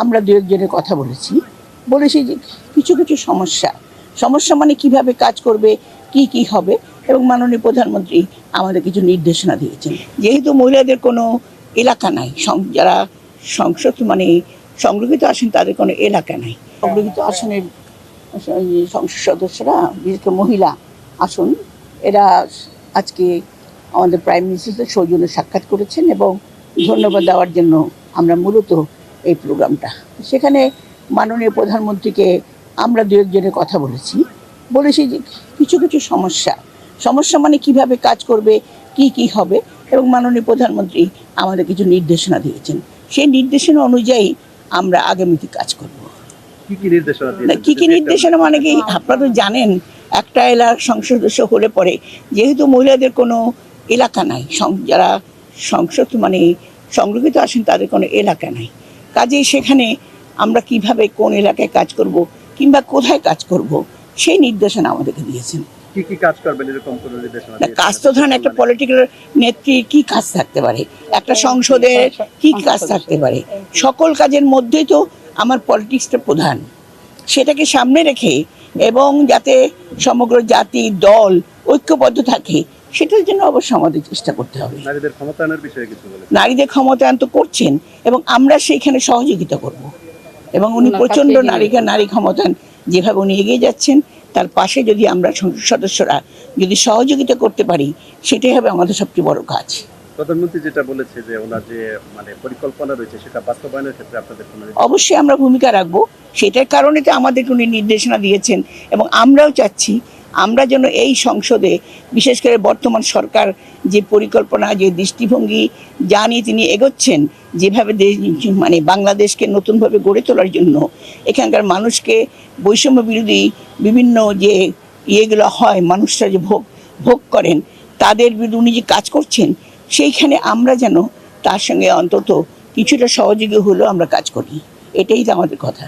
আমরা দু একজনের কথা বলেছি যে কিছু কিছু সমস্যা মানে কিভাবে কাজ করবে, কি হবে, এবং মাননীয় প্রধানমন্ত্রী আমাদের কিছু নির্দেশনা দিয়েছেন। যেহেতু মহিলাদের কোনো এলাকা নাই, যারা সংসদ মানে সংরক্ষিত আসন তাদের কোনো এলাকা নাই, সংরক্ষিত আসনের সংসদ সদস্যরা বিশেষ করে মহিলা আসন এরা আজকে আমাদের প্রাইম মিনিস্টারের সৌজন্যে সাক্ষাৎ করেছেন এবং ধন্যবাদ দেওয়ার জন্য আমরা মূলত এই প্রোগ্রামটা। সেখানে মাননীয় প্রধানমন্ত্রীকে আমরা দু একজনের কথা বলেছি যে কিছু কিছু সমস্যা মানে কিভাবে কাজ করবে, কি হবে, এবং মাননীয় প্রধানমন্ত্রী আমাদের কিছু নির্দেশনা দিয়েছেন। সেই নির্দেশনা অনুযায়ী আমরা আগামীতে কাজ করব। কি নির্দেশনা মানে কি আপনারা তো জানেন, একটা এলাকার সংসদ সদস্য হলে পরে যেহেতু মহিলাদের কোনো এলাকা নাই, যারা সংসদ মানে সংরক্ষিত আসেন তাদের কোনো এলাকা নাই, কাজেই সেখানে আমরা কিভাবে কোন এলাকায় কাজ করব কিংবা কোথায় কাজ করব সেই নির্দেশনা আমাদেরকে দিয়েছেন। কি কাজ করবেন এরকম কোনো নির্দেশনা? কাজ তো ধরেন একটা পলিটিক্যাল নেত্রীর কি কাজ থাকতে পারে, একটা সংসদের কি কাজ থাকতে পারে, সকল কাজের মধ্যেই তো আমার পলিটিক্সটা প্রধান। সেটাকে সামনে রেখে এবং যাতে সমগ্র জাতি দল ঐক্যবদ্ধ থাকে সেটার জন্য অবশ্যই আমাদের চেষ্টা করতে হবে। নারীদের ক্ষমতায়নের বিষয়ে কিছু বলেন? নারীদের ক্ষমতায়ন তো করছেন এবং আমরা সেইখানে সহযোগিতা করব, এবং উনি প্রচণ্ড নারী ক্ষমতায়ন যেভাবে উনি এগিয়ে যাচ্ছেন তার পাশে যদি আমরা সংসদ সদস্যরা যদি সহযোগিতা করতে পারি সেটাই হবে আমাদের সবচেয়ে বড় কাজ। প্রধানমন্ত্রী যেটা বলেছে যে ওনার যে মানে পরিকল্পনা রয়েছে সেটা বাস্তবায়নের ক্ষেত্রে আপনাদের কোনো অবশ্যই আমরা ভূমিকা রাখবো। সেটার কারণে তো আমাদের উনি নির্দেশনা দিয়েছেন এবং আমরাও চাচ্ছি আমরা যেন এই সংসদে বিশেষ করে বর্তমান সরকার যে পরিকল্পনা যে দৃষ্টিভঙ্গি যা নিয়ে তিনি এগোচ্ছেন, যেভাবে মানে বাংলাদেশকে নতুনভাবে গড়ে তোলার জন্য এখানকার মানুষকে বৈষম্য বিরোধী বিভিন্ন যে ইয়েগুলো হয় মানুষরা যে ভোগ করেন তাদের বিরুদ্ধে উনি যে কাজ করছেন সেইখানে আমরা যেন তার সঙ্গে অন্তত কিছুটা সহযোগী হলেও আমরা কাজ করি, এটাই তো আমাদের কথা।